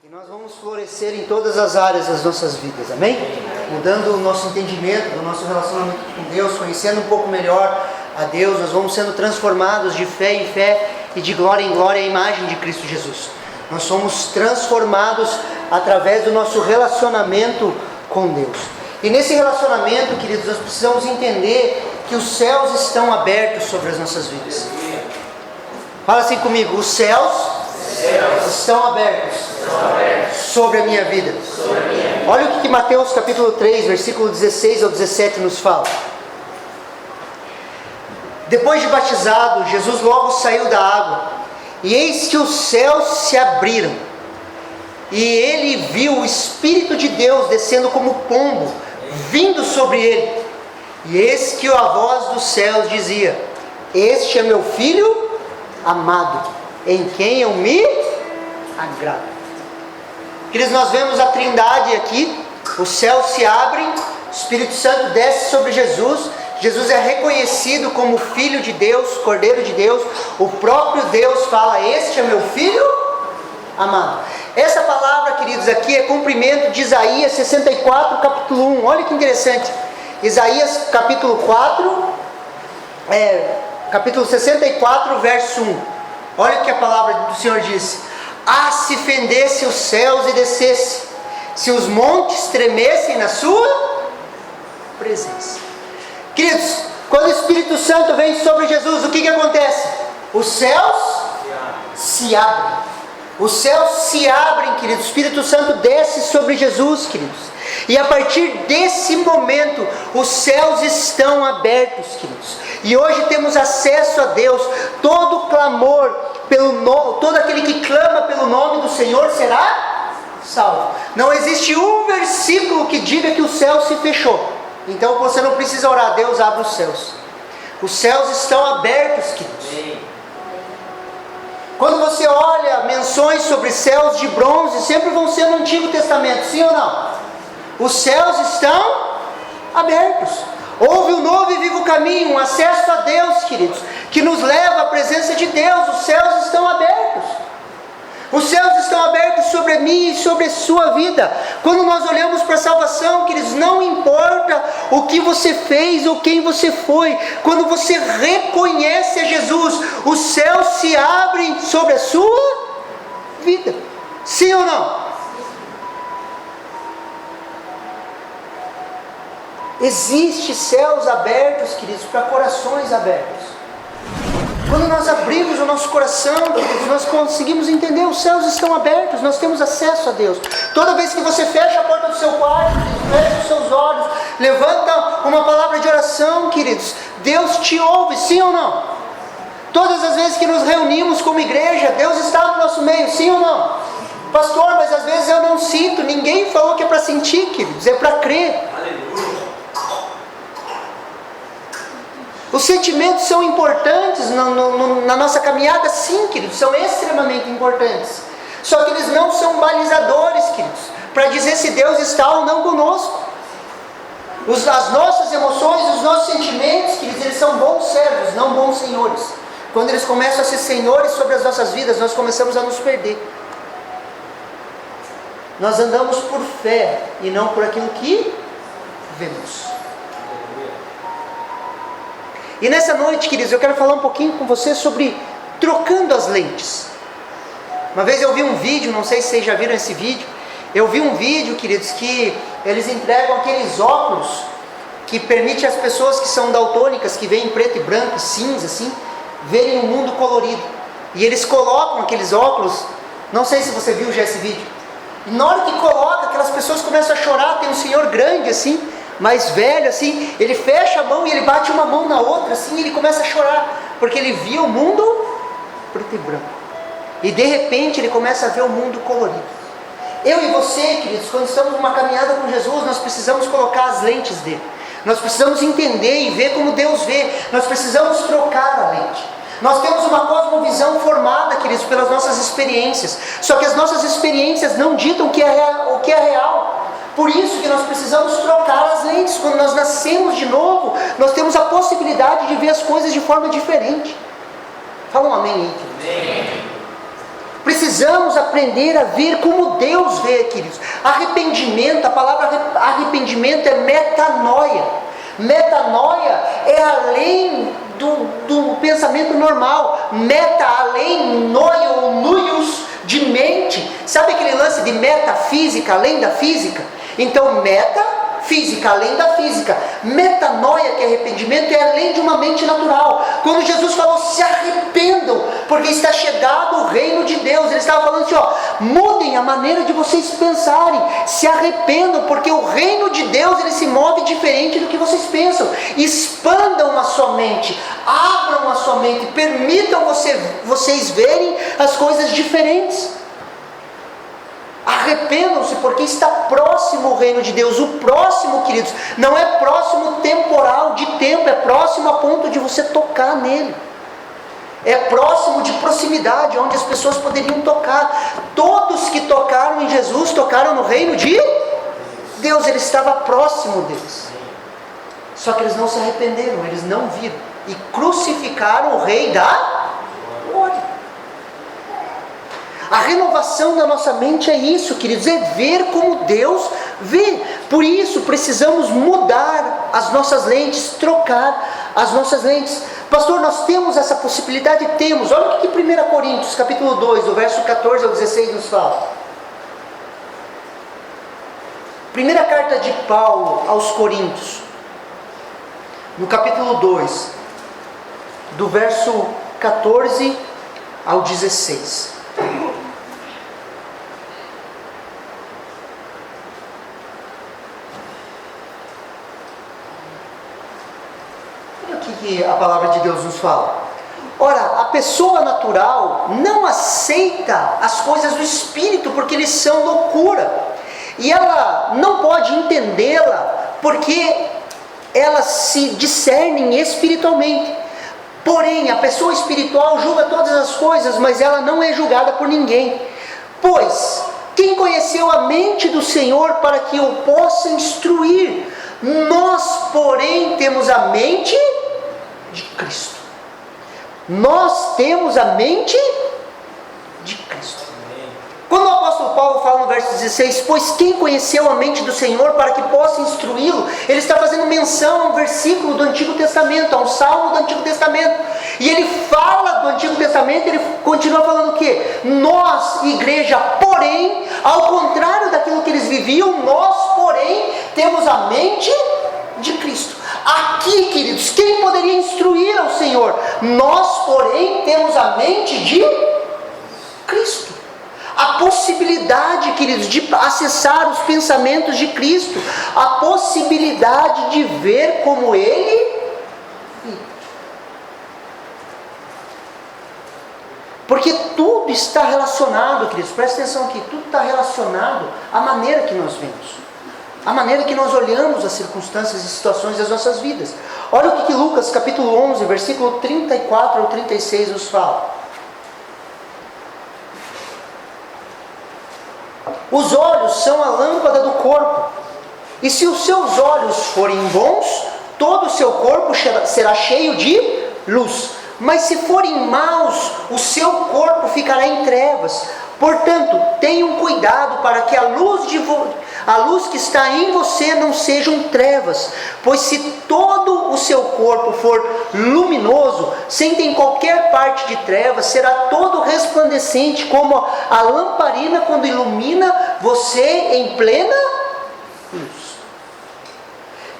E nós vamos florescer em todas as áreas das nossas vidas, amém? Mudando o nosso entendimento, do nosso relacionamento com Deus, conhecendo um pouco melhor a Deus, nós vamos sendo transformados de fé em fé e de glória em glória à imagem de Cristo Jesus. Nós somos transformados através do nosso relacionamento com Deus. E nesse relacionamento, queridos, nós precisamos entender que os céus estão abertos sobre as nossas vidas. Fala assim comigo: os céus estão abertos sobre a minha vida. Olha o que Mateus capítulo 3, versículo 16 ao 17 nos fala. Depois de batizado, Jesus logo saiu da água, e eis que os céus se abriram, e ele viu o Espírito de Deus descendo como pombo, vindo sobre ele. E eis que a voz dos céus dizia: este é meu Filho amado, em quem eu me agrado. Queridos, nós vemos a Trindade aqui. Os céus se abrem, o Espírito Santo desce sobre Jesus. Jesus é reconhecido como Filho de Deus, Cordeiro de Deus. O próprio Deus fala: este é meu Filho amado. Essa palavra, queridos, aqui é cumprimento de Isaías 64, capítulo 1. Olha que interessante. Isaías capítulo 64, verso 1. Olha o que a palavra do Senhor diz: ah, se fendesse os céus e descesse, se os montes tremessem na sua presença. Queridos, quando o Espírito Santo vem sobre Jesus, o que acontece? Os céus se abrem. Os céus se abrem, queridos. O Espírito Santo desce sobre Jesus, queridos. E a partir desse momento, os céus estão abertos, queridos. E hoje temos acesso a Deus. Todo clamor, todo aquele que clama pelo nome do Senhor será salvo. Não existe um versículo que diga que o céu se fechou. Então você não precisa orar: Deus abre os céus. Os céus estão abertos, queridos. Quando você olha menções sobre céus de bronze, sempre vão ser no Antigo Testamento, sim ou não? Os céus estão abertos. Houve um novo e vivo caminho, um acesso a Deus, queridos, que nos leva à presença de Deus. Os céus estão abertos. Os céus estão abertos sobre a minha e sobre a sua vida. Quando nós olhamos para a salvação, queridos, não importa o que você fez ou quem você foi. Quando você reconhece a Jesus, os céus se abrem sobre a sua vida. Sim ou não? Existem céus abertos, queridos, para corações abertos. Quando nós abrimos o nosso coração, queridos, nós conseguimos entender: os céus estão abertos, nós temos acesso a Deus. Toda vez que você fecha a porta do seu quarto, fecha os seus olhos, levanta uma palavra de oração, queridos, Deus te ouve, sim ou não? Todas as vezes que nos reunimos como igreja, Deus está no nosso meio, sim ou não? Pastor, mas às vezes eu não sinto. Ninguém falou que é para sentir, queridos, é para crer. Aleluia. Os sentimentos são importantes na nossa caminhada, sim, queridos, são extremamente importantes. Só que eles não são balizadores, queridos, para dizer se Deus está ou não conosco. As nossas emoções, os nossos sentimentos, queridos, eles são bons servos, não bons senhores. Quando eles começam a ser senhores sobre as nossas vidas, nós começamos a nos perder. Nós andamos por fé e não por aquilo que vemos. E nessa noite, queridos, eu quero falar um pouquinho com você sobre trocando as lentes. Uma vez eu vi um vídeo, não sei se vocês já viram esse vídeo. Eu vi um vídeo, queridos, que eles entregam aqueles óculos que permite às pessoas que são daltônicas, que veem preto e branco, cinza, assim, verem um mundo colorido. E eles colocam aqueles óculos, não sei se você viu já esse vídeo. E na hora que coloca, aquelas pessoas começam a chorar. Tem um senhor grande assim, mais velho assim, ele fecha a mão e ele bate uma mão na outra assim, e ele começa a chorar, porque ele via o mundo preto e branco, e de repente ele começa a ver o mundo colorido. Eu e você, queridos, quando estamos numa caminhada com Jesus, nós precisamos colocar as lentes dele. Nós precisamos entender e ver como Deus vê. Nós precisamos trocar a lente. Nós temos uma cosmovisão formada, queridos, pelas nossas experiências. Só que as nossas experiências não ditam o que é real. Por isso que nós precisamos trocar as lentes. Quando nós nascemos de novo, nós temos a possibilidade de ver as coisas de forma diferente. Fala um amém aí, queridos. Amém. Precisamos aprender a ver como Deus vê, queridos. Arrependimento, a palavra arrependimento é metanoia. Metanoia é além do pensamento normal. Meta, além, noia ou nuios, de mente. Sabe aquele lance de metafísica, além da física? Então, metafísica, além da física. Metanoia, que é arrependimento, é além de uma mente natural. Quando Jesus falou, se arrependam, porque está chegado o reino de Deus, ele estava falando assim, mudem a maneira de vocês pensarem, se arrependam, porque o reino de Deus, ele se move diferente do que vocês pensam. Expandam a sua mente, abram a sua mente, permitam vocês verem as coisas diferentes. Arrependam-se, porque está próximo o reino de Deus. O próximo, queridos, não é próximo temporal, de tempo, é próximo a ponto de você tocar nele. É próximo de proximidade, onde as pessoas poderiam tocar. Todos que tocaram em Jesus, tocaram no reino de Deus. Ele estava próximo deles. Só que eles não se arrependeram, eles não viram. E crucificaram o rei da glória. A renovação da nossa mente é isso, queridos, é ver como Deus vê. Por isso precisamos mudar as nossas lentes, trocar as nossas lentes. Pastor, nós temos essa possibilidade? Temos. Olha o que 1 Coríntios, capítulo 2, do verso 14 ao 16 nos fala. Primeira carta de Paulo aos Coríntios, no capítulo 2, do verso 14 ao 16. Olha o que a palavra de Deus nos fala. Ora, a pessoa natural não aceita as coisas do Espírito, porque eles são loucura, e ela não pode entendê-la, porque elas se discernem espiritualmente. Porém, a pessoa espiritual julga todas as coisas, mas ela não é julgada por ninguém. Pois, quem conheceu a mente do Senhor para que o possa instruir? Nós, porém, temos a mente de Cristo. Nós temos a mente de Cristo. Quando o apóstolo Paulo fala no verso 16, pois quem conheceu a mente do Senhor para que possa instruí-lo, ele está fazendo menção a um versículo do Antigo Testamento, a um salmo do Antigo Testamento. E ele fala do Antigo Testamento, ele continua falando o quê? Nós, igreja, porém, ao contrário daquilo que eles viviam, nós, porém, temos a mente de Cristo. Aqui, queridos, quem poderia instruir ao Senhor? Nós, porém, temos a mente de Cristo. A possibilidade, queridos, de acessar os pensamentos de Cristo, a possibilidade de ver como Ele vive. Porque tudo está relacionado, queridos, presta atenção aqui, tudo está relacionado à maneira que nós vemos, à maneira que nós olhamos as circunstâncias e situações das nossas vidas. Olha o que Lucas capítulo 11, versículo 34 ao 36 nos fala. Os olhos são a lâmpada do corpo, e se os seus olhos forem bons, todo o seu corpo será cheio de luz. Mas se forem maus, o seu corpo ficará em trevas. Portanto, tenham cuidado para que a luz que está em você não sejam trevas. Pois se todo o seu corpo for luminoso, sem ter qualquer parte de trevas, será todo resplandecente, como a lamparina quando ilumina você em plena luz.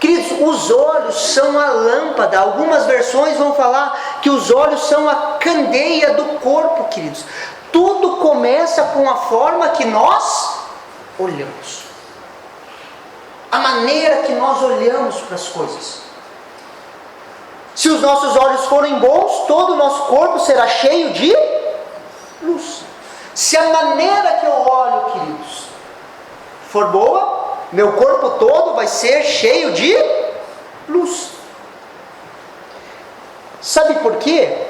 Queridos, os olhos são a lâmpada. Algumas versões vão falar que os olhos são a candeia do corpo, queridos. Tudo começa com a forma que nós olhamos. A maneira que nós olhamos para as coisas. Se os nossos olhos forem bons, todo o nosso corpo será cheio de luz. Se a maneira que eu olho, queridos, for boa, meu corpo todo vai ser cheio de luz. Sabe por quê?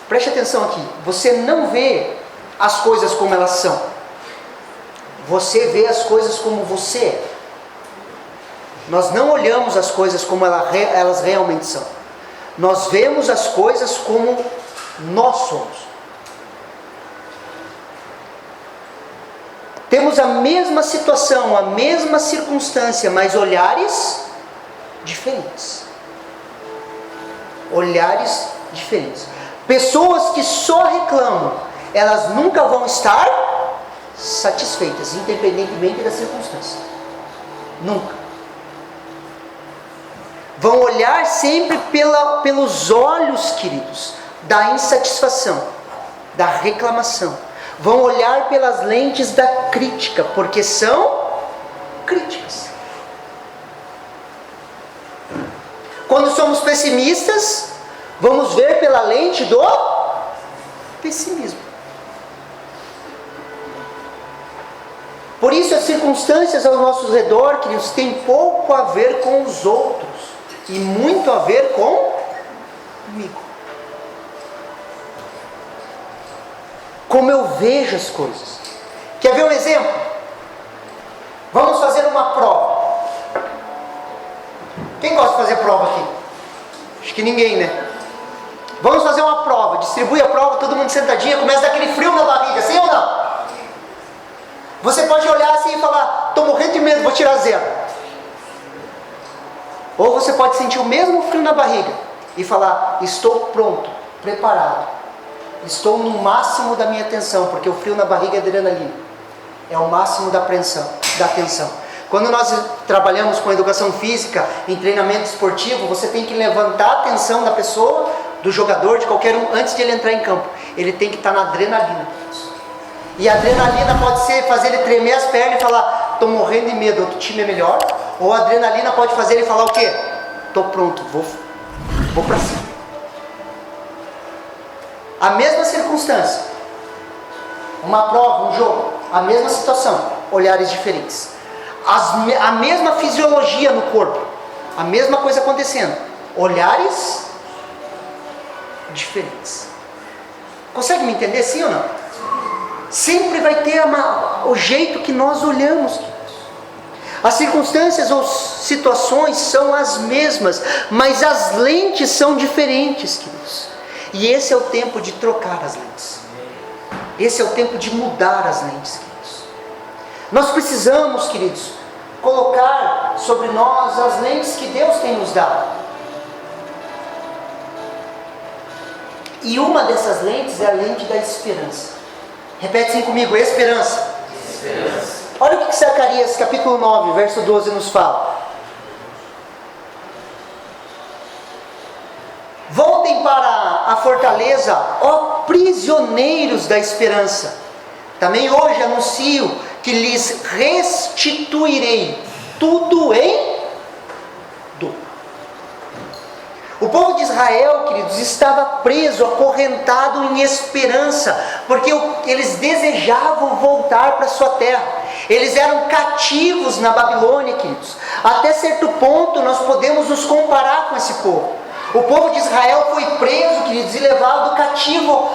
Preste atenção aqui. Você não vê as coisas como elas são. Você vê as coisas como você é. Nós não olhamos as coisas como elas realmente são. Nós vemos as coisas como nós somos. Temos a mesma situação, a mesma circunstância, mas olhares diferentes. Olhares diferentes. Pessoas que só reclamam, elas nunca vão estar satisfeitas, independentemente da circunstância. Nunca. Vão olhar sempre pelos olhos, queridos, da insatisfação, da reclamação. Vão olhar pelas lentes da crítica, porque são críticas. Quando somos pessimistas, vamos ver pela lente do pessimismo. Por isso as circunstâncias ao nosso redor, queridos, têm pouco a ver com os outros e muito a ver comigo. Como eu vejo as coisas. Quer ver um exemplo? Vamos fazer uma prova. Quem gosta de fazer prova aqui? Acho que ninguém, né? Vamos fazer uma prova. Distribui a prova, todo mundo sentadinho, começa a dar aquele frio na barriga, sim ou não? Você pode olhar assim e falar: estou morrendo de medo, vou tirar 0. Ou você pode sentir o mesmo frio na barriga e falar: estou pronto, preparado, estou no máximo da minha tensão, porque o frio na barriga é adrenalina, é o máximo da tensão. Quando nós trabalhamos com educação física, em treinamento esportivo, você tem que levantar a tensão da pessoa, do jogador, de qualquer um, antes de ele entrar em campo. Ele tem que estar na adrenalina. E a adrenalina pode ser fazer ele tremer as pernas e falar: estou morrendo de medo, outro time é melhor. Ou a adrenalina pode fazer ele falar o quê? Estou pronto, vou para cima. A mesma circunstância, uma prova, um jogo, a mesma situação, olhares diferentes. A mesma fisiologia no corpo, a mesma coisa acontecendo, olhares diferentes. Consegue me entender, sim ou não? Sempre vai ter o jeito que nós olhamos. As circunstâncias ou situações são as mesmas, mas as lentes são diferentes, queridos. E esse é o tempo de trocar as lentes. Esse é o tempo de mudar as lentes, queridos. Nós precisamos, queridos, colocar sobre nós as lentes que Deus tem nos dado. E uma dessas lentes é a lente da esperança. Repete assim comigo: esperança. Esperança. Olha o que Zacarias capítulo 9, verso 12 nos fala. Voltem para a fortaleza, ó prisioneiros da esperança. Também hoje anuncio que lhes restituirei tudo em dobro. O povo de Israel, queridos, estava preso, acorrentado em esperança, porque eles desejavam voltar para a sua terra. Eles eram cativos na Babilônia, queridos. Até certo ponto nós podemos nos comparar com esse povo. O povo de Israel foi preso, queridos, e levado cativo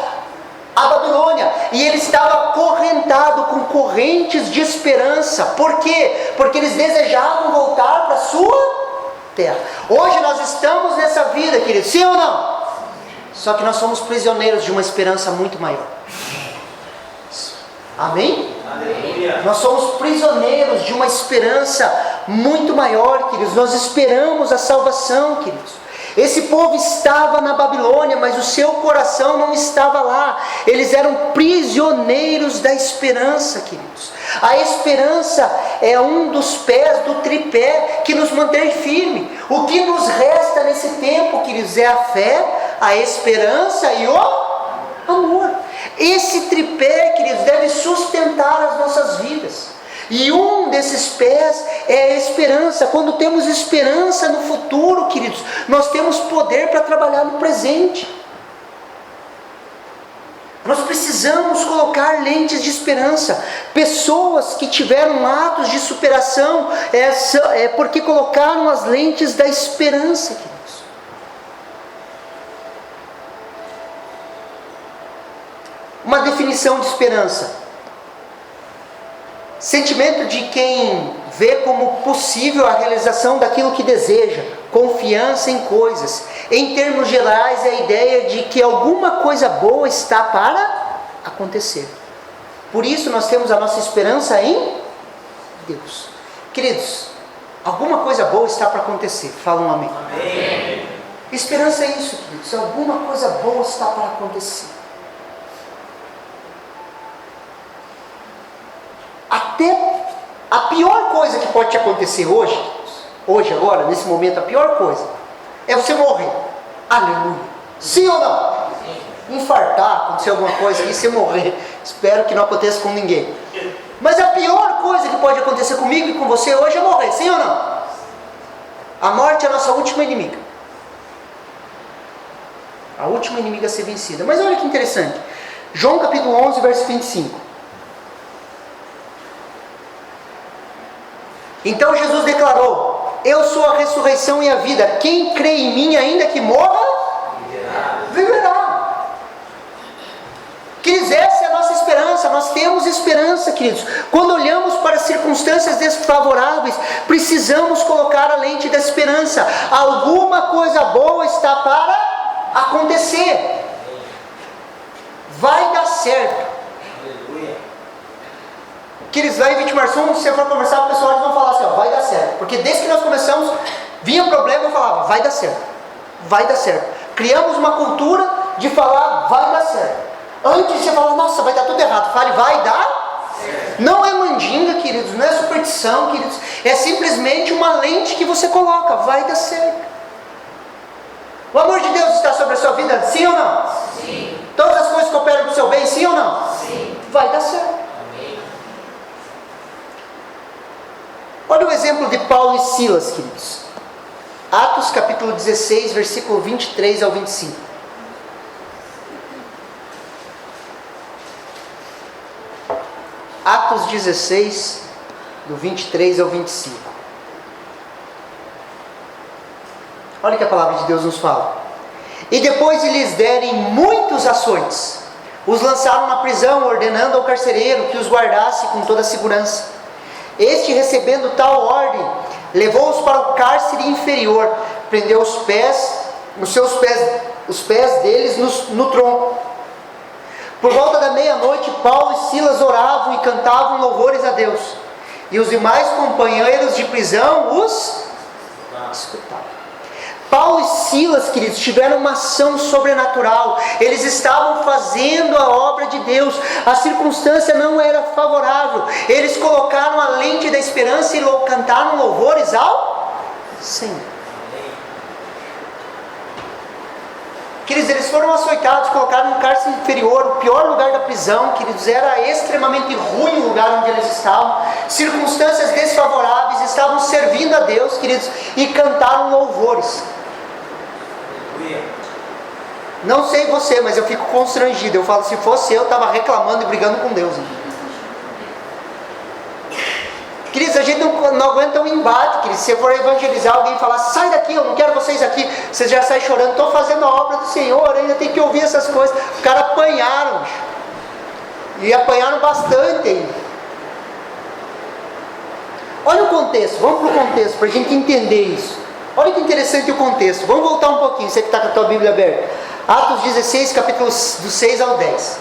à Babilônia, e ele estava acorrentado com correntes de esperança. Por quê? Porque eles desejavam voltar para a sua terra. Hoje nós estamos nessa vida, queridos, sim ou não? Só que nós somos prisioneiros de uma esperança muito maior. Amém? Amém. Nós somos prisioneiros de uma esperança muito maior, queridos. Nós esperamos a salvação, queridos. Esse povo estava na Babilônia, mas o seu coração não estava lá. Eles eram prisioneiros da esperança, queridos. A esperança é um dos pés do tripé que nos mantém firme. O que nos resta nesse tempo, queridos, é a fé, a esperança e o amor. Esse tripé, queridos, deve sustentar as nossas vidas. E um desses pés é a esperança. Quando temos esperança no futuro, queridos, nós temos poder para trabalhar no presente. Nós precisamos colocar lentes de esperança. Pessoas que tiveram atos de superação é porque colocaram as lentes da esperança, queridos. Uma definição de esperança: sentimento de quem vê como possível a realização daquilo que deseja, confiança em coisas. Em termos gerais, é a ideia de que alguma coisa boa está para acontecer. Por isso nós temos a nossa esperança em Deus. Queridos, alguma coisa boa está para acontecer. Fala um amém. Amém. Esperança é isso, queridos. Alguma coisa boa está para acontecer. Até a pior coisa que pode te acontecer hoje, agora, nesse momento, a pior coisa é você morrer. Aleluia. Sim ou não? Sim. Infartar, acontecer alguma coisa e você morrer. Espero que não aconteça com ninguém. Mas a pior coisa que pode acontecer comigo e com você hoje é morrer. Sim ou não? A morte é a nossa última inimiga. A última inimiga a ser vencida. Mas olha que interessante. João capítulo 11, verso 25. Então Jesus declarou: eu sou a ressurreição e a vida. Quem crê em mim, ainda que morra, viverá. Queridos, essa é a nossa esperança. Nós temos esperança, queridos. Quando olhamos para circunstâncias desfavoráveis, precisamos colocar a lente da esperança. Alguma coisa boa está para acontecer. Vai dar certo. Queridos, lá em Vitimarsum, se você for conversar com o pessoal, eles vão falar assim, ó, vai dar certo. Porque desde que nós começamos, vinha um problema, eu falava, vai dar certo. Vai dar certo. Criamos uma cultura de falar, vai dar certo. Antes de você falar, nossa, vai dar tudo errado. Fale, vai dar certo. Não é mandinga, queridos, não é superstição, queridos. É simplesmente uma lente que você coloca, vai dar certo. O amor de Deus está sobre a sua vida, sim ou não? Sim. Todas as coisas cooperam para o seu bem, sim ou não? Sim. Vai dar certo. Olha o exemplo de Paulo e Silas, queridos. Atos capítulo 16, versículo 23 ao 25. Atos 16, do 23 ao 25. Olha o que a palavra de Deus nos fala. E depois de lhes derem muitos açoites, os lançaram na prisão, ordenando ao carcereiro que os guardasse com toda a segurança. Este, recebendo tal ordem, levou-os para o cárcere inferior, prendeu os pés deles no tronco. Por volta da meia-noite, Paulo e Silas oravam e cantavam louvores a Deus, e os demais companheiros de prisão os escutavam. Paulo e Silas, queridos, tiveram uma ação sobrenatural. Eles estavam fazendo a obra de Deus. A circunstância não era favorável. Eles colocaram a lente da esperança e cantaram louvores ao Senhor. Queridos, eles foram açoitados, colocados no cárcere inferior, o pior lugar da prisão, queridos, era extremamente ruim o lugar onde eles estavam. Circunstâncias desfavoráveis, estavam servindo a Deus, queridos, e cantaram louvores. Não sei você, mas eu fico constrangido. Eu falo, se fosse eu estava reclamando e brigando com Deus. Queridos, a gente não aguenta um embate, queridos. Se você for evangelizar alguém e falar, sai daqui, eu não quero vocês aqui, você já sai chorando, estou fazendo a obra do Senhor, ainda tem que ouvir essas coisas. Os caras apanharam, e apanharam bastante ainda. Olha o contexto, vamos para o contexto, para a gente entender isso. Olha que interessante o contexto. Vamos voltar um pouquinho, você que está com a tua Bíblia aberta. Atos 16, capítulos do 6 ao 10.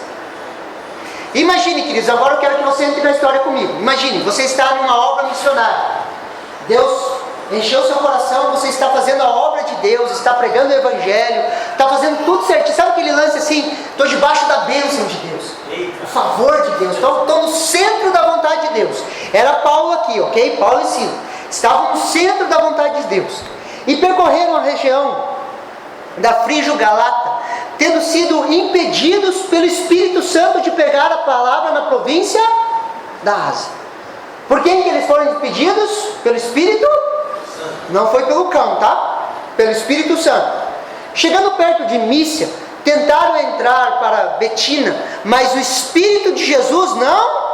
Imagine, queridos, agora eu quero que você entre na história comigo. Imagine, você está numa obra missionária. Deus encheu seu coração, você está fazendo a obra de Deus, está pregando o Evangelho, está fazendo tudo certinho. Sabe aquele lance assim, estou debaixo da bênção de Deus, o favor de Deus, estou no centro da vontade de Deus. Era Paulo aqui, ok? Paulo e Silas estavam no centro da vontade de Deus. E percorreram a região da Frígio-Galata, tendo sido impedidos pelo Espírito Santo de pregar a palavra na província da Ásia. Por quem que eles foram impedidos? Pelo Espírito? Não foi pelo cão, tá? Pelo Espírito Santo. Chegando perto de Mísia, tentaram entrar para Betina, mas o Espírito de Jesus não...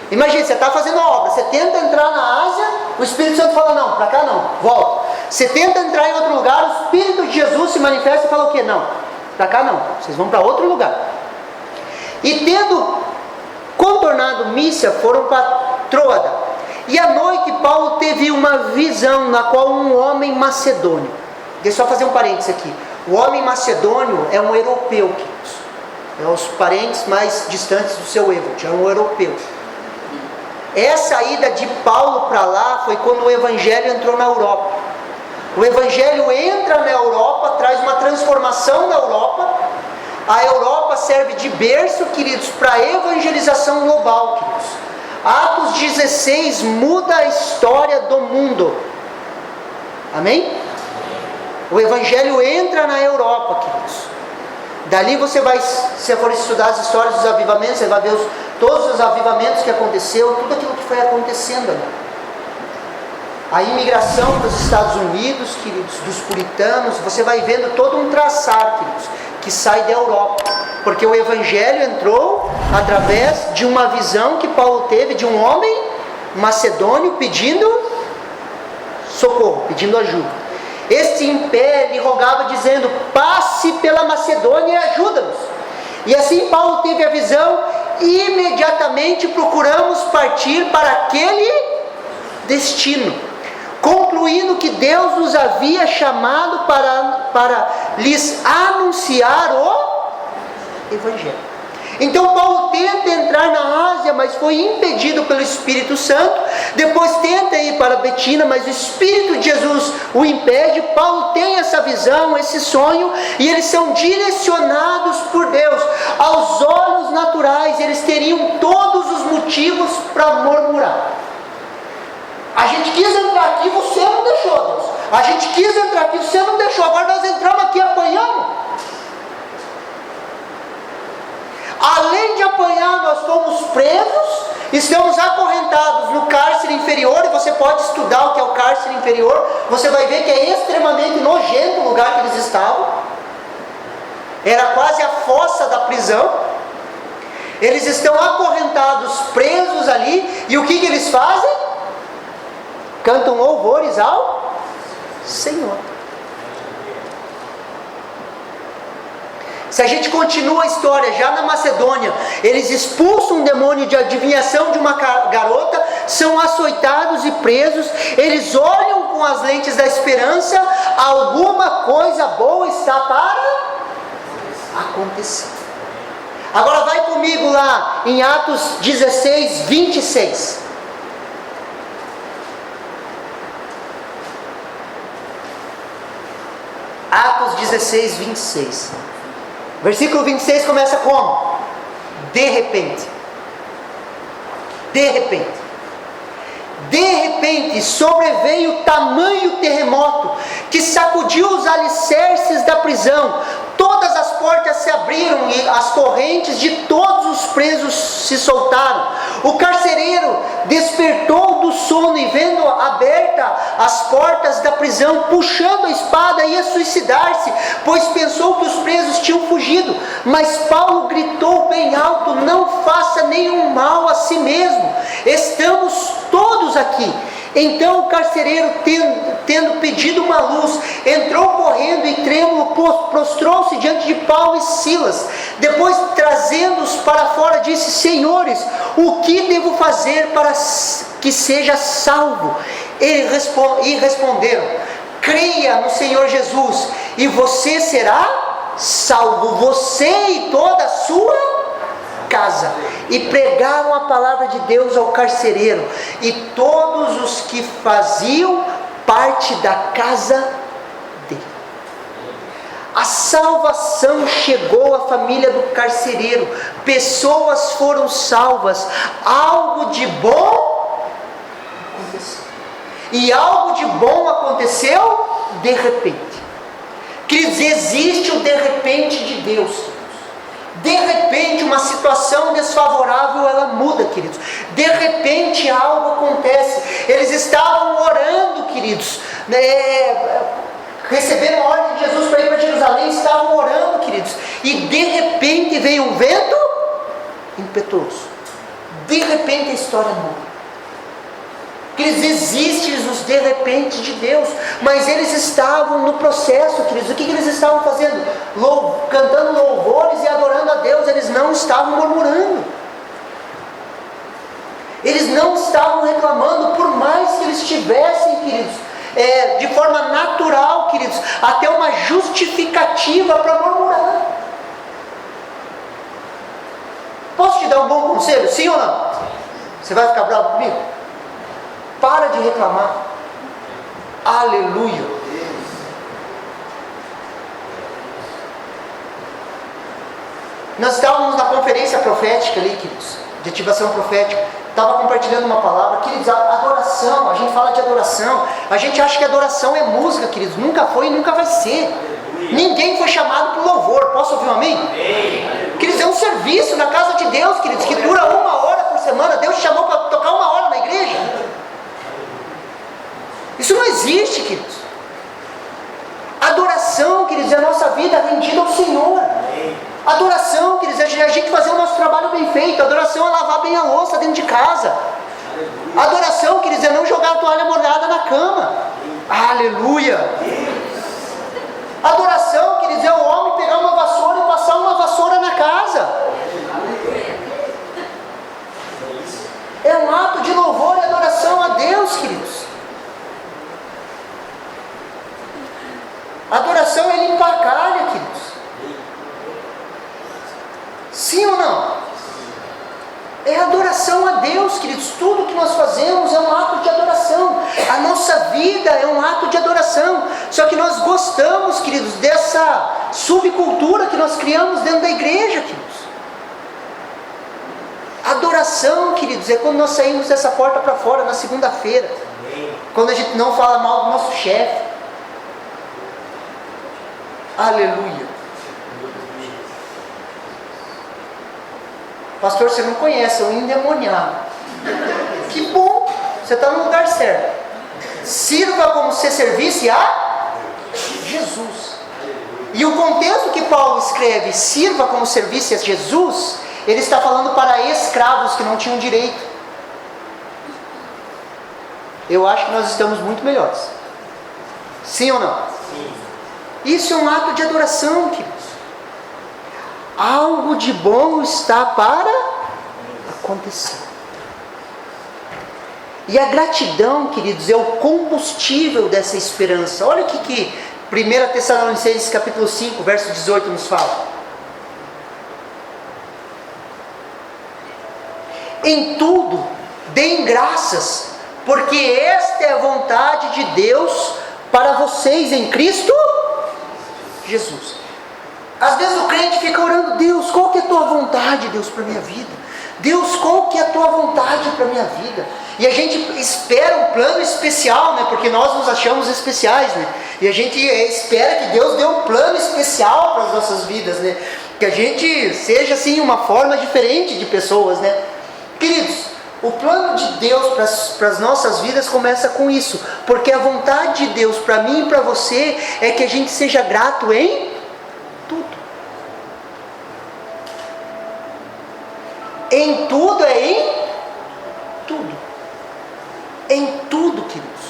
Imagina, você está fazendo a obra, você tenta entrar na Ásia, o Espírito Santo fala, não, para cá não, volta. Você tenta entrar em outro lugar, o Espírito de Jesus se manifesta e fala o quê? Não, para cá não, vocês vão para outro lugar. E tendo contornado Mísia, foram para Troada. E à noite Paulo teve uma visão na qual um homem macedônio, deixa eu só fazer um parênteses aqui, o homem macedônio é um europeu, queridos. os parentes mais distantes do seu Evald, era um europeu. Essa ida de Paulo para lá foi quando o Evangelho entrou na Europa. O Evangelho entra na Europa, traz uma transformação na Europa. A Europa serve de berço, queridos, para a evangelização global, queridos. Atos 16 muda a história do mundo. Amém? O Evangelho entra na Europa, queridos. Dali você vai, se for estudar as histórias dos avivamentos, você vai ver todos os avivamentos que aconteceu, tudo aquilo que foi acontecendo ali. A imigração dos Estados Unidos, queridos, dos puritanos, você vai vendo todo um traçar, queridos, que sai da Europa. Porque o Evangelho entrou através de uma visão que Paulo teve de um homem macedônio pedindo socorro, pedindo ajuda. Este em pé lhe rogava dizendo: passe pela Macedônia e ajuda-nos. E assim Paulo teve a visão, e imediatamente procuramos partir para aquele destino, concluindo que Deus nos havia chamado para lhes anunciar o Evangelho. Então Paulo tenta entrar na Ásia, mas foi impedido pelo Espírito Santo. Depois tenta ir para Betina, mas o Espírito de Jesus o impede. Paulo tem essa visão, esse sonho, e eles são direcionados por Deus. Aos olhos naturais, eles teriam todos os motivos para murmurar. A gente quis entrar aqui, você não deixou, Deus. A gente quis entrar aqui, você não deixou. Agora nós entramos aqui e apanhamos. Além de apanhar, nós fomos presos, estamos acorrentados no cárcere inferior, e você pode estudar o que é o cárcere inferior, você vai ver que é extremamente nojento o lugar que eles estavam, era quase a fossa da prisão. Eles estão acorrentados, presos ali, e o que eles fazem? Cantam louvores ao Senhor. Se a gente continua a história, já na Macedônia, eles expulsam um demônio de adivinhação de uma garota, são açoitados e presos, eles olham com as lentes da esperança, alguma coisa boa está para acontecer. Agora vai comigo lá em Atos 16, 26. Atos 16, 26. Versículo 26 começa como? De repente. De repente. De repente sobreveio tamanho terremoto que sacudiu os alicerces da prisão. Todas as portas se abriram e as correntes de todos os presos se soltaram. O carcereiro despertou do sono e, vendo aberta as portas da prisão, puxando a espada, ia suicidar-se, pois pensou que os presos tinham fugido. Mas Paulo gritou bem alto: não faça nenhum mal a si mesmo, estamos todos aqui. Então o carcereiro, tendo pedido uma luz, entrou correndo e trêmulo, prostrou-se diante de Paulo e Silas. Depois, trazendo-os para fora, disse: senhores, o que devo fazer para que seja salvo? E responderam: creia no Senhor Jesus, e você será salvo, você e toda a sua casa. E pregaram a palavra de Deus ao carcereiro e todos os que faziam parte da casa dele. A salvação chegou à família do carcereiro, pessoas foram salvas, algo de bom aconteceu. E algo de bom aconteceu de repente. Queridos, existe o de repente de Deus. De repente uma situação desfavorável ela muda, queridos. De repente algo acontece. Eles estavam orando, queridos, receberam a ordem de Jesus para ir para Jerusalém, estavam orando, queridos, e de repente veio um vento impetuoso. De repente a história muda. Queridos, existem os de repente de Deus, mas eles estavam no processo, queridos. O que eles estavam fazendo? Cantando louvores e adorando a Deus. Eles não estavam murmurando, eles não estavam reclamando, por mais que eles tivessem, queridos, de forma natural, queridos, até uma justificativa para murmurar. Posso te dar um bom conselho? Sim ou não? Você vai ficar bravo comigo? Para de reclamar. Aleluia. Nós estávamos na conferência profética ali, queridos, de ativação profética. Estava compartilhando uma palavra, queridos, adoração. A gente fala de adoração. A gente acha que adoração é música, queridos. Nunca foi e nunca vai ser. Ninguém foi chamado para o louvor. Posso ouvir um amém? Queridos, é um serviço na casa de Deus, queridos, que dura 1 hora por semana. Deus te chamou para tocar 1 hora na igreja. Isso não existe, queridos. Adoração, queridos, é a nossa vida rendida ao Senhor. Adoração, queridos, é a gente fazer o nosso trabalho bem feito. Adoração é lavar bem a louça dentro de casa. Adoração, queridos, é não jogar a toalha molhada na cama. Aleluia. Adoração, queridos, é o homem pegar uma vassoura e passar uma vassoura na casa. É um ato de louvor e adoração a Deus, queridos. Adoração é limpar a calha, queridos. Sim ou não? É adoração a Deus, queridos. Tudo que nós fazemos é um ato de adoração. A nossa vida é um ato de adoração. Só que nós gostamos, queridos, dessa subcultura que nós criamos dentro da igreja, queridos. Adoração, queridos, é quando nós saímos dessa porta para fora na segunda-feira. Quando a gente não fala mal do nosso chefe. Aleluia. Pastor, você não conhece, é um endemoniado. Que bom, você está no lugar certo. Sirva como se servisse a Jesus. E o contexto que Paulo escreve, sirva como servisse a Jesus, ele está falando para escravos que não tinham direito. Eu acho que nós estamos muito melhores. Sim ou não? Sim. Isso é um ato de adoração, queridos. Algo de bom está para acontecer. E a gratidão, queridos, é o combustível dessa esperança. Olha o que 1 Tessalonicenses capítulo 5, verso 18 nos fala. Em tudo, deem graças, porque esta é a vontade de Deus para vocês em Cristo Jesus. Às vezes o crente fica orando: Deus, qual que é a tua vontade, Deus, para a minha vida? Deus, qual que é a tua vontade para a minha vida? E a gente espera um plano especial, né? Porque nós nos achamos especiais, né? E a gente espera que Deus dê um plano especial para as nossas vidas, né? Que a gente seja assim uma forma diferente de pessoas, né? Queridos, o plano de Deus para as nossas vidas começa com isso. Porque a vontade de Deus para mim e para você é que a gente seja grato em tudo. Em tudo é em tudo. Em tudo, queridos.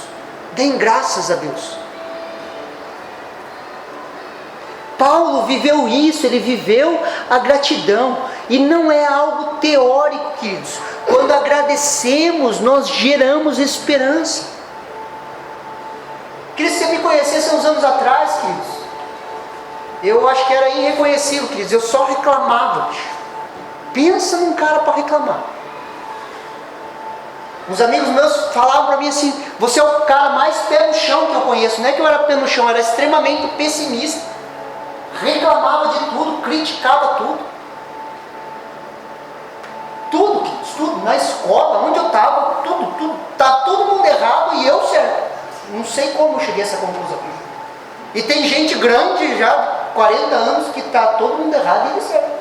Deem graças a Deus. Paulo viveu isso, ele viveu a gratidão. E não é algo teórico, queridos. Quando agradecemos, nós geramos esperança. Queridos, se você me conhecesse uns anos atrás, queridos, eu acho que era irreconhecível, queridos. Eu só reclamava. Pensa num cara para reclamar. Uns amigos meus falavam para mim assim: você é o cara mais pé no chão que eu conheço. Não é que eu era pé no chão, eu era extremamente pessimista. Reclamava de tudo, criticava tudo. Tudo, queridos, tudo. Na escola, onde eu estava, tudo. Tá todo mundo errado e eu certo. Não sei como eu cheguei a essa conclusão. E tem gente grande já, 40 anos, que está todo mundo errado e ele certo.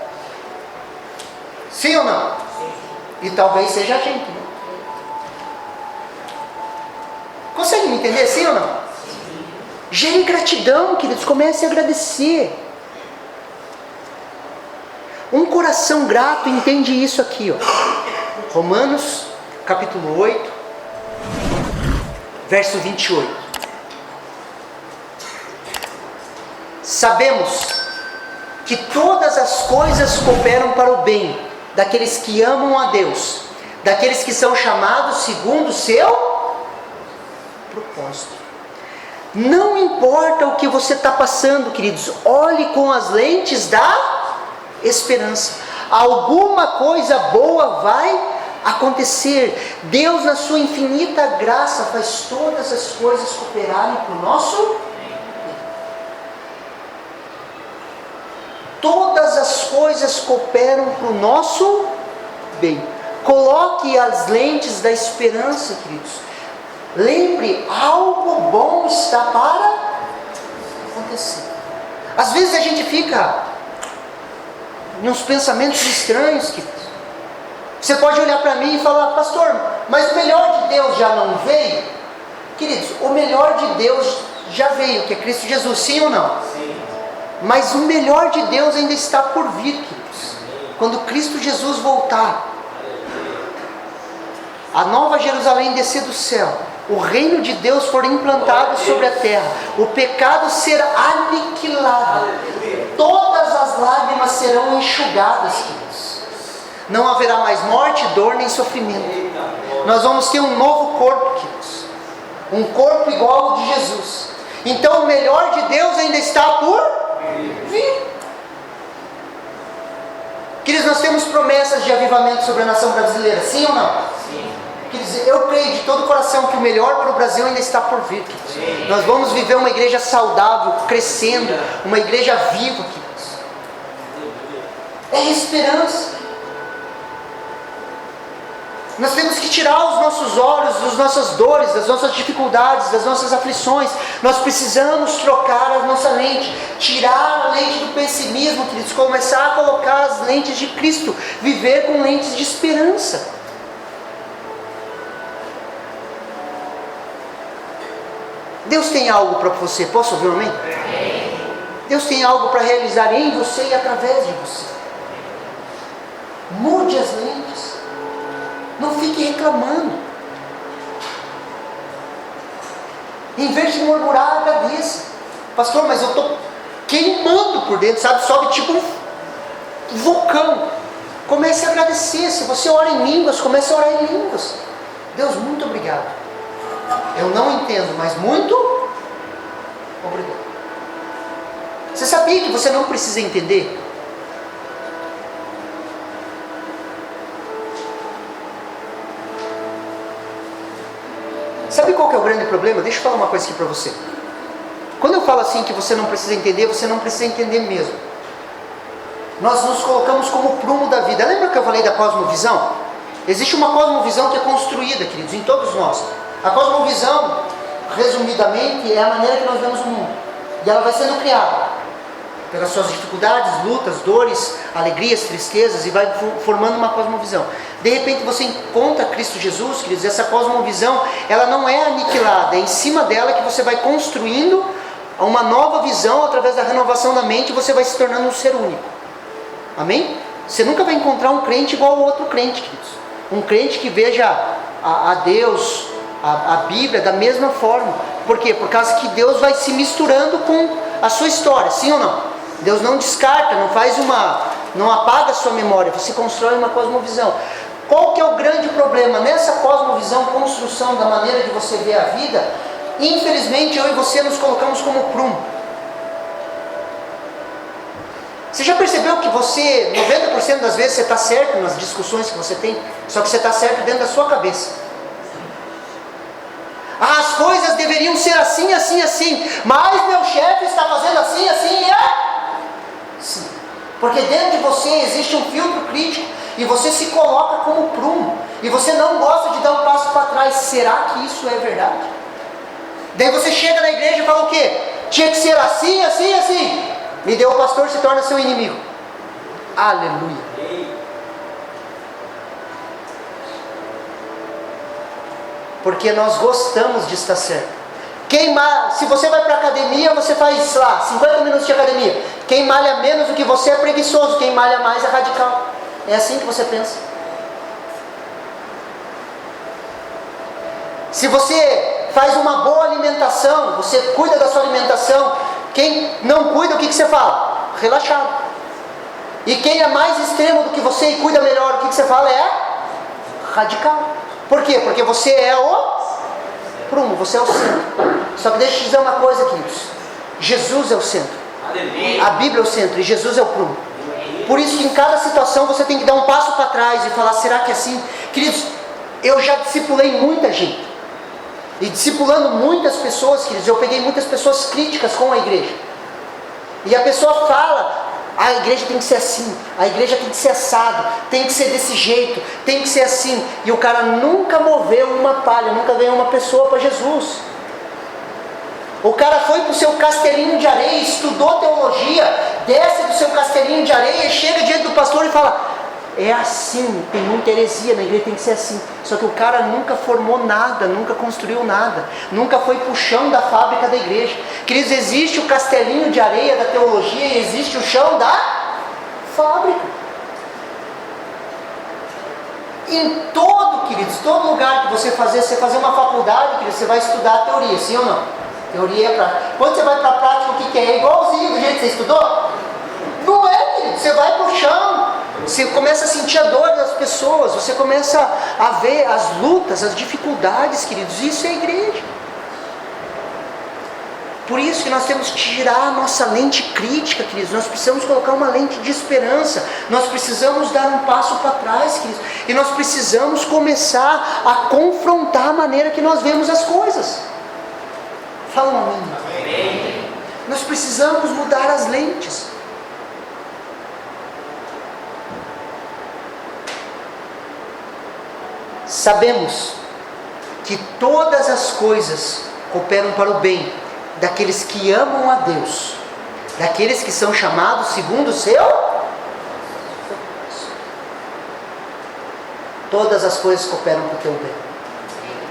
Sim ou não? Sim. E talvez seja a gente, né? Consegue me entender? Sim ou não? Sim. Gere gratidão, queridos. Comece a agradecer. Um coração grato entende isso aqui, ó. Romanos capítulo 8, verso 28. Sabemos que todas as coisas cooperam para o bem daqueles que amam a Deus, daqueles que são chamados segundo o seu propósito. Não importa o que você está passando, queridos, olhe com as lentes da esperança. alguma coisa boa vai acontecer. Deus, na sua infinita graça, faz todas as coisas cooperarem para o nosso bem. Todas as coisas cooperam para o nosso bem. Coloque as lentes da esperança, queridos. Lembre, algo bom está para acontecer. Às vezes a gente fica nos pensamentos estranhos, queridos. Você pode olhar para mim e falar: pastor, mas o melhor de Deus já não veio? Queridos, o melhor de Deus já veio, que é Cristo Jesus, sim ou não? Sim. Mas o melhor de Deus ainda está por vir, queridos. Quando Cristo Jesus voltar, a nova Jerusalém descer do céu, o reino de Deus for implantado sobre a terra, o pecado ser aniquilado, todas as lágrimas serão enxugadas, queridos. Não haverá mais morte, dor nem sofrimento. Nós vamos ter um novo corpo, queridos. Um corpo igual ao de Jesus. Então o melhor de Deus ainda está por vir. Queridos, nós temos promessas de avivamento sobre a nação brasileira, sim ou não? Sim. Queridos, eu creio de todo o coração que o melhor para o Brasil ainda está por vir, queridos. Nós vamos viver uma igreja saudável, crescendo, uma igreja viva, queridos. É esperança. Nós temos que tirar os nossos olhos das nossas dores, das nossas dificuldades, das nossas aflições. Nós precisamos trocar a nossa lente, tirar a lente do pessimismo, queridos, começar a colocar as lentes de Cristo, viver com lentes de esperança. Deus tem algo para você, posso ouvir um amém? Deus tem algo para realizar em você e através de você. Mude as lentes. Não fique reclamando. Em vez de murmurar, agradeça. Pastor, mas eu estou queimando por dentro, sabe? Sobe tipo um vulcão. Comece a agradecer. Se você ora em línguas, comece a orar em línguas. Deus, muito obrigado. Eu não entendo, mas muito obrigado. Você sabia que você não precisa entender? Sabe qual que é o grande problema? Deixa eu falar uma coisa aqui para você. Quando eu falo assim que você não precisa entender, você não precisa entender mesmo. Nós nos colocamos como prumo da vida. Lembra que eu falei da cosmovisão? Existe uma cosmovisão que é construída, queridos, em todos nós. A cosmovisão, resumidamente, é a maneira que nós vemos o mundo. E ela vai sendo criada pelas suas dificuldades, lutas, dores, alegrias, tristezas, e vai formando uma cosmovisão. De repente você encontra Cristo Jesus, queridos, essa cosmovisão, ela não é aniquilada, é em cima dela que você vai construindo uma nova visão através da renovação da mente, e você vai se tornando um ser único. Amém? Você nunca vai encontrar um crente igual ao outro crente, queridos. Um crente que veja a Deus, a Bíblia da mesma forma. Por quê? Por causa que Deus vai se misturando com a sua história, sim ou não? Deus não descarta, não apaga a sua memória, você constrói uma cosmovisão. Qual que é o grande problema? Nessa cosmovisão, construção da maneira de você ver a vida, infelizmente eu e você nos colocamos como prumo. Você já percebeu que você, 90% das vezes, você está certo nas discussões que você tem, só que você está certo dentro da sua cabeça. As coisas deveriam ser assim, assim, assim, mas meu chefe está fazendo assim, assim, e é... Sim. Porque dentro de você existe um filtro crítico, e você se coloca como prumo, e você não gosta de dar um passo para trás. Será que isso é verdade? Daí você chega na igreja e fala o quê? Tinha que ser assim, assim, assim. Me deu o pastor, se torna seu inimigo. Aleluia. Porque nós gostamos de estar certo. Se você vai para a academia, você faz, sei lá, 50 minutos de academia. Quem malha menos do que você é preguiçoso, quem malha mais é radical. É assim que você pensa. Se você faz uma boa alimentação, você cuida da sua alimentação, quem não cuida, o que você fala? Relaxado. E quem é mais extremo do que você e cuida melhor, o que você fala? É radical. Por quê? Porque você é o prumo, você é o centro. Só que deixa eu te dizer uma coisa, queridos. Jesus é o centro. A Bíblia é o centro e Jesus é o prumo. Por isso que em cada situação você tem que dar um passo para trás e falar, será que é assim? Queridos, eu já discipulei muita gente. E discipulando muitas pessoas, queridos, eu peguei muitas pessoas críticas com a igreja. E a pessoa fala, a igreja tem que ser assim, a igreja tem que ser assado, tem que ser desse jeito, tem que ser assim. E o cara nunca moveu uma palha, nunca veio uma pessoa para Jesus. O cara foi para o seu castelinho de areia, estudou teologia, desce do seu castelinho de areia, chega diante do pastor e fala, é assim, tem muita heresia, na igreja tem que ser assim. Só que o cara nunca formou nada, nunca construiu nada, nunca foi para o chão da fábrica da igreja. Queridos, existe o castelinho de areia da teologia e existe o chão da fábrica. Em todo, queridos, todo lugar que você fazer uma faculdade, queridos, você vai estudar a teoria, sim ou não? Teoria é prática. Quando você vai para a prática, o que é? É igualzinho do jeito que você estudou? Não é, querido, você vai para o chão. Você começa a sentir a dor das pessoas, você começa a ver as lutas, as dificuldades, queridos. Isso é a igreja. Por isso que nós temos que tirar a nossa lente crítica, queridos. Nós precisamos colocar uma lente de esperança. Nós precisamos dar um passo para trás, queridos. E nós precisamos começar a confrontar a maneira que nós vemos as coisas. Fala um amém. Nós precisamos mudar as lentes. Sabemos que todas as coisas cooperam para o bem daqueles que amam a Deus, daqueles que são chamados segundo o seu. Todas as coisas cooperam para o teu bem.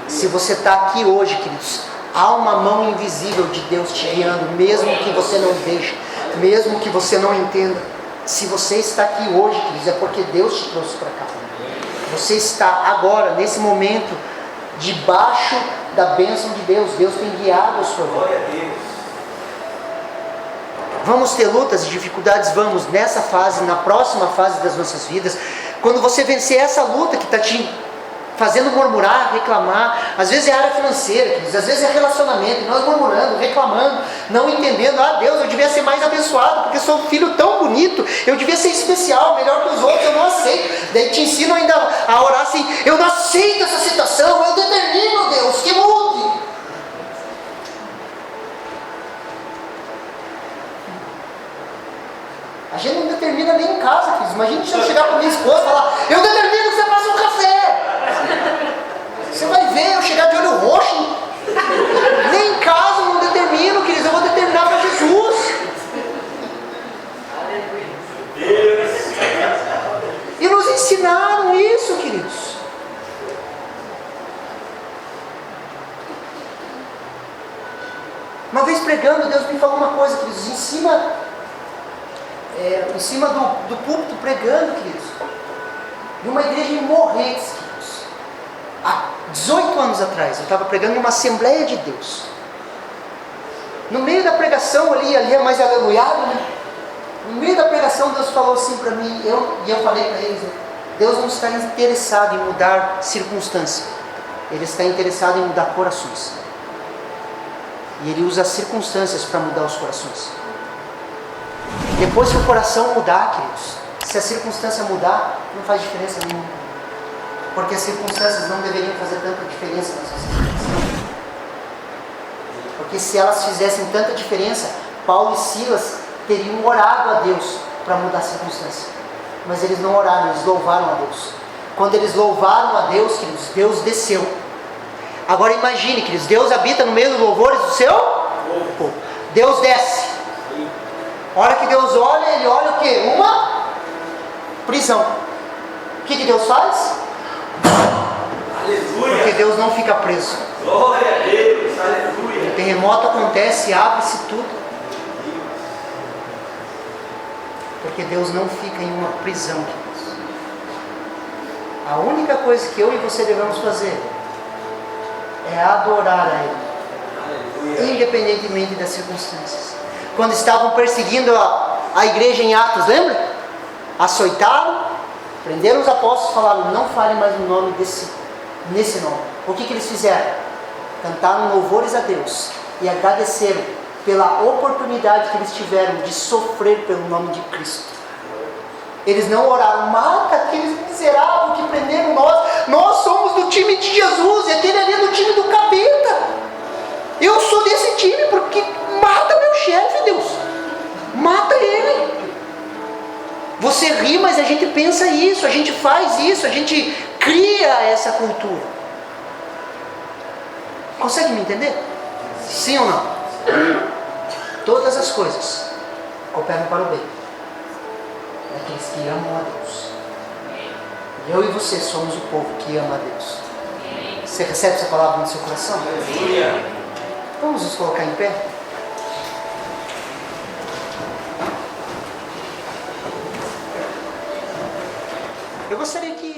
Se você está aqui hoje, queridos, há uma mão invisível de Deus te guiando, mesmo que você não veja, mesmo que você não entenda. Se você está aqui hoje, queridos, é porque Deus te trouxe para cá. Você está agora, nesse momento, debaixo da bênção de Deus. Deus tem guiado a sua vida. Vamos ter lutas e dificuldades? Vamos, nessa fase, na próxima fase das nossas vidas. Quando você vencer essa luta que está te fazendo murmurar, reclamar, às vezes é área financeira, às vezes é relacionamento, e nós murmurando, reclamando, não entendendo, Deus, eu devia ser mais abençoado, porque sou um filho tão bonito, eu devia ser especial, melhor que os outros, eu não aceito. Daí te ensino ainda a orar assim, eu não aceito essa situação, eu determino, Deus, que mude. A gente não determina nem em casa, filhos. Imagina se eu chegar para minha esposa e falar, eu determino que você faça um café. Você vai ver eu chegar de olho roxo. Nem em casa eu não determino, queridos. Eu vou determinar para Jesus. E nos ensinaram isso, queridos. Uma vez pregando, Deus me falou uma coisa, queridos. Em cima do púlpito pregando, queridos. Numa igreja em Morretes, queridos. Há 18 anos atrás, eu estava pregando numa Assembleia de Deus. No meio da pregação, ali é mais aleluiado, né? No meio da pregação, Deus falou assim para mim, e eu falei para eles, né? Deus não está interessado em mudar circunstância. Ele está interessado em mudar corações. E Ele usa as circunstâncias para mudar os corações. Depois que o coração mudar, queridos, se a circunstância mudar, não faz diferença nenhuma. Porque as circunstâncias não deveriam fazer tanta diferença nas nossas vidas. Porque se elas fizessem tanta diferença, Paulo e Silas teriam orado a Deus para mudar a circunstância. Mas eles não oraram, eles louvaram a Deus. Quando eles louvaram a Deus, queridos, Deus desceu. Agora imagine, queridos, Deus habita no meio dos louvores do seu povo. Deus desce. A hora que Deus olha, Ele olha o quê? Uma prisão. O que Deus faz? Aleluia. Porque Deus não fica preso. Glória a Deus, aleluia. O terremoto acontece, abre-se tudo. Porque Deus não fica em uma prisão, queridos. A única coisa que eu e você devemos fazer é adorar a Ele. Aleluia. Independentemente das circunstâncias. Quando estavam perseguindo a igreja em Atos, lembra? Açoitaram, prenderam os apóstolos e falaram, não falem mais no nome nesse nome. O que eles fizeram? Cantaram louvores a Deus e agradeceram pela oportunidade que eles tiveram de sofrer pelo nome de Cristo. Eles não oraram, mata aqueles miseráveis que prenderam nós. Nós somos do time de Jesus, e aquele ali é do time do capeta. Eu sou desse time, porque mata meu chefe, Deus. Mata ele. Você ri, mas a gente pensa isso, a gente faz isso, a gente cria essa cultura. Consegue me entender? Sim ou não? Todas as coisas cooperam para o bem daqueles que amam a Deus. Eu e você somos o povo que ama a Deus. Você recebe essa palavra no seu coração? Vamos nos colocar em pé? Eu gostaria que